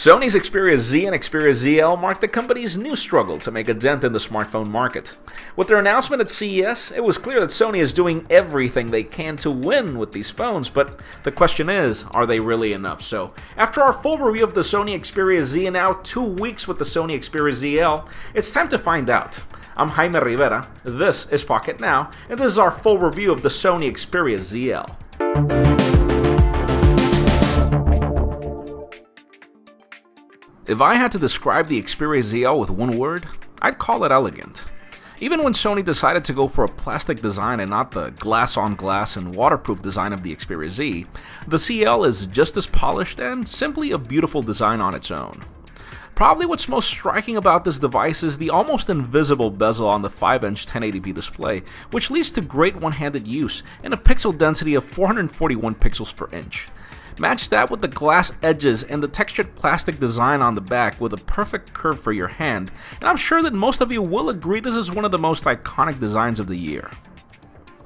Sony's Xperia Z and Xperia ZL marked the company's new struggle to make a dent in the smartphone market. With their announcement at CES, it was clear that Sony is doing everything they can to win with these phones, but the question is, are they really enough? So, after our full review of the Sony Xperia Z and now 2 weeks with the Sony Xperia ZL, it's time to find out. I'm Jaime Rivera, this is Pocket Now, and this is our full review of the Sony Xperia ZL. If I had to describe the Xperia ZL with one word, I'd call it elegant. Even when Sony decided to go for a plastic design and not the glass-on-glass and waterproof design of the Xperia Z, the ZL is just as polished and simply a beautiful design on its own. Probably what's most striking about this device is the almost invisible bezel on the 5-inch 1080p display, which leads to great one-handed use and a pixel density of 441 pixels per inch. Match that with the glass edges and the textured plastic design on the back with a perfect curve for your hand, and I'm sure that most of you will agree this is one of the most iconic designs of the year.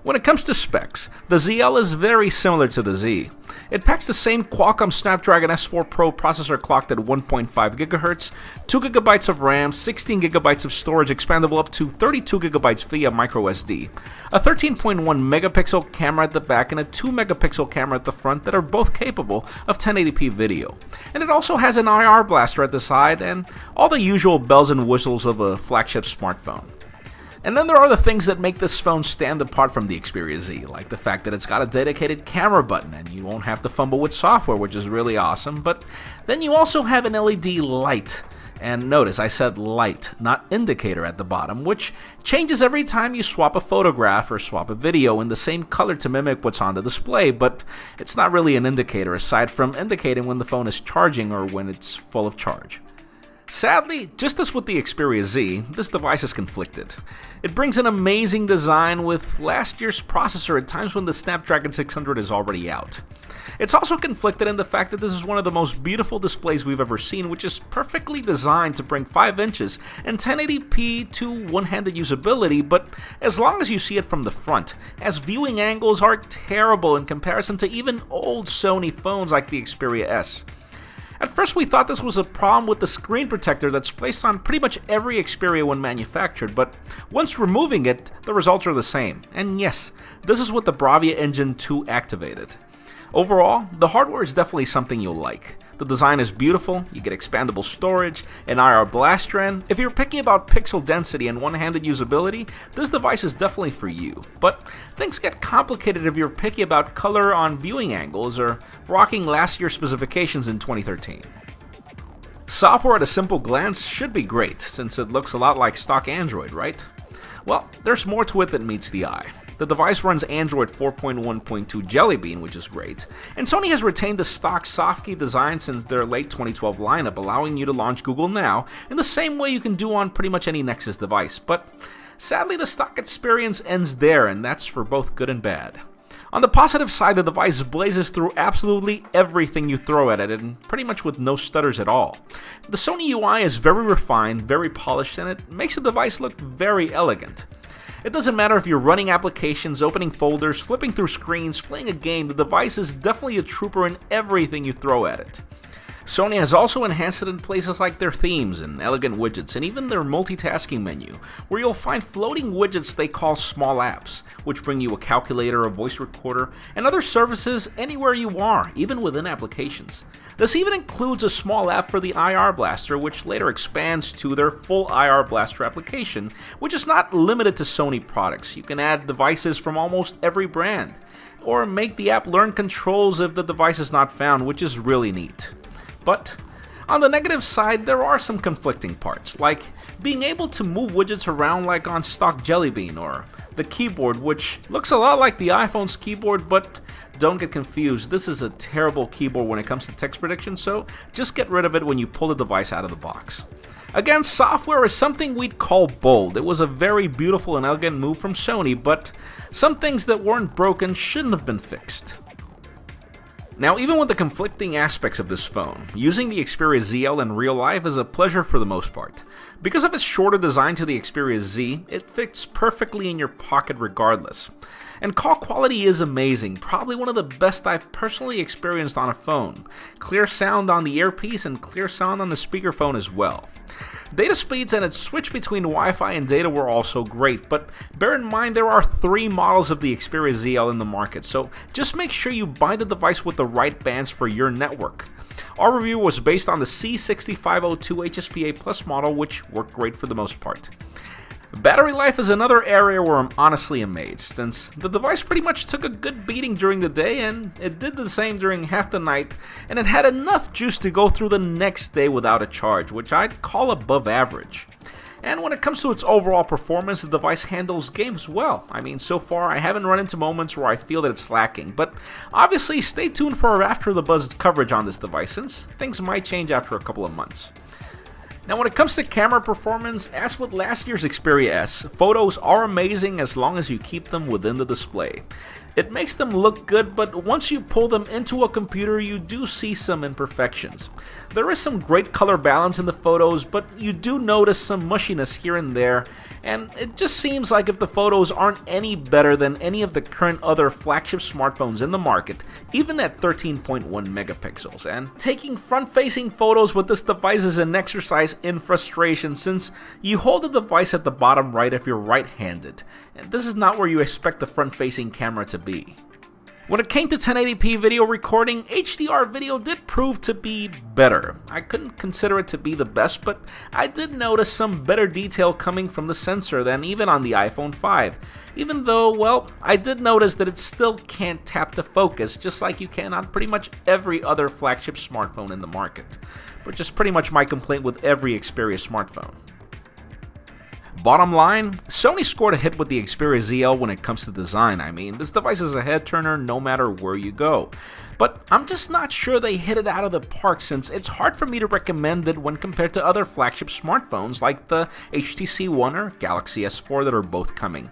When it comes to specs, the ZL is very similar to the Z. It packs the same Qualcomm Snapdragon S4 Pro processor clocked at 1.5 GHz, 2 GB of RAM, 16 GB of storage expandable up to 32 GB via microSD, a 13.1 megapixel camera at the back and a 2 megapixel camera at the front that are both capable of 1080p video. And it also has an IR blaster at the side and all the usual bells and whistles of a flagship smartphone. And then there are the things that make this phone stand apart from the Xperia Z, like the fact that it's got a dedicated camera button and you won't have to fumble with software, which is really awesome, but then you also have an LED light. And notice I said light, not indicator at the bottom, which changes every time you swap a photograph or swap a video in the same color to mimic what's on the display, but it's not really an indicator aside from indicating when the phone is charging or when it's full of charge. Sadly, just as with the Xperia Z, this device is conflicted. It brings an amazing design with last year's processor at times when the Snapdragon 600 is already out. It's also conflicted in the fact that this is one of the most beautiful displays we've ever seen, which is perfectly designed to bring 5 inches and 1080p to one-handed usability, but as long as you see it from the front, as viewing angles are terrible in comparison to even old Sony phones like the Xperia S. At first we thought this was a problem with the screen protector that's placed on pretty much every Xperia when manufactured, but once removing it, the results are the same. And yes, this is with the Bravia Engine 2 activated. Overall, the hardware is definitely something you'll like. The design is beautiful, you get expandable storage, an IR blaster, and if you're picky about pixel density and one-handed usability, this device is definitely for you. But things get complicated if you're picky about color on viewing angles or rocking last year's specifications in 2013. Software at a simple glance should be great, since it looks a lot like stock Android, right? Well, there's more to it than meets the eye. The device runs Android 4.1.2 Jelly Bean, which is great, and Sony has retained the stock SoftKey design since their late 2012 lineup, allowing you to launch Google Now in the same way you can do on pretty much any Nexus device, but sadly the stock experience ends there, and that's for both good and bad. On the positive side, the device blazes through absolutely everything you throw at it, and pretty much with no stutters at all. The Sony UI is very refined, very polished, and it makes the device look very elegant. It doesn't matter if you're running applications, opening folders, flipping through screens, playing a game, the device is definitely a trooper in everything you throw at it. Sony has also enhanced it in places like their themes and elegant widgets, and even their multitasking menu, where you'll find floating widgets they call small apps, which bring you a calculator, a voice recorder, and other services anywhere you are, even within applications. This even includes a small app for the IR blaster, which later expands to their full IR blaster application, which is not limited to Sony products. You can add devices from almost every brand, or make the app learn controls if the device is not found, which is really neat. But on the negative side, there are some conflicting parts, like being able to move widgets around like on stock Jelly Bean, or the keyboard, which looks a lot like the iPhone's keyboard, but don't get confused, this is a terrible keyboard when it comes to text prediction, so just get rid of it when you pull the device out of the box. Again, software is something we'd call bold. It was a very beautiful and elegant move from Sony, but some things that weren't broken shouldn't have been fixed. Now, even with the conflicting aspects of this phone, using the Xperia ZL in real life is a pleasure for the most part. Because of its shorter design to the Xperia Z, it fits perfectly in your pocket regardless. And call quality is amazing, probably one of the best I've personally experienced on a phone. Clear sound on the earpiece and clear sound on the speakerphone as well. Data speeds and its switch between Wi-Fi and data were also great, but bear in mind there are 3 models of the Xperia ZL in the market, so just make sure you buy the device with the right bands for your network. Our review was based on the C6502 HSPA Plus model, which worked great for the most part. Battery life is another area where I'm honestly amazed, since the device pretty much took a good beating during the day and it did the same during half the night, and it had enough juice to go through the next day without a charge, which I'd call above average. And when it comes to its overall performance, the device handles games well. I mean, so far I haven't run into moments where I feel that it's lacking, but obviously stay tuned for our After the Buzz coverage on this device, since things might change after a couple of months. Now when it comes to camera performance, as with last year's Xperia S, photos are amazing as long as you keep them within the display. It makes them look good, but once you pull them into a computer, you do see some imperfections. There is some great color balance in the photos, but you do notice some mushiness here and there, and it just seems like if the photos aren't any better than any of the current other flagship smartphones in the market, even at 13.1 megapixels. And taking front-facing photos with this device is an exercise in frustration, since you hold the device at the bottom right if you're right-handed, and this is not where you expect the front-facing camera to be. When it came to 1080p video recording, HDR video did prove to be better. I couldn't consider it to be the best, but I did notice some better detail coming from the sensor than even on the iPhone 5. Even though, well, I did notice that it still can't tap to focus, just like you can on pretty much every other flagship smartphone in the market. Which is pretty much my complaint with every Xperia smartphone. Bottom line, Sony scored a hit with the Xperia ZL when it comes to design. I mean, this device is a head turner no matter where you go. But I'm just not sure they hit it out of the park, since it's hard for me to recommend it when compared to other flagship smartphones like the HTC One or Galaxy S4 that are both coming.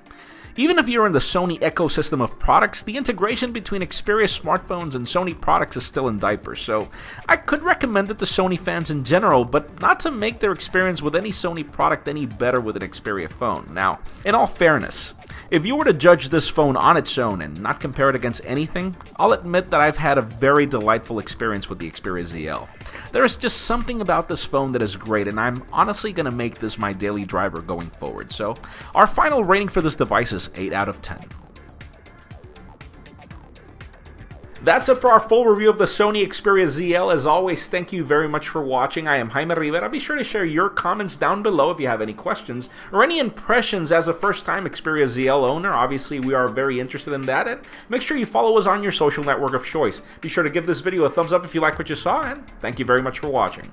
Even if you're in the Sony ecosystem of products, the integration between Xperia smartphones and Sony products is still in diapers, so I could recommend it to Sony fans in general, but not to make their experience with any Sony product any better with an Xperia phone. Now, in all fairness, if you were to judge this phone on its own and not compare it against anything, I'll admit that I've had a very delightful experience with the Xperia ZL. There is just something about this phone that is great, and I'm honestly going to make this my daily driver going forward. So, our final rating for this device is 8 out of 10. That's it for our full review of the Sony Xperia ZL. As always, thank you very much for watching. I am Jaime Rivera. Be sure to share your comments down below if you have any questions or any impressions as a first-time Xperia ZL owner. Obviously, we are very interested in that. And make sure you follow us on your social network of choice. Be sure to give this video a thumbs up if you like what you saw, and thank you very much for watching.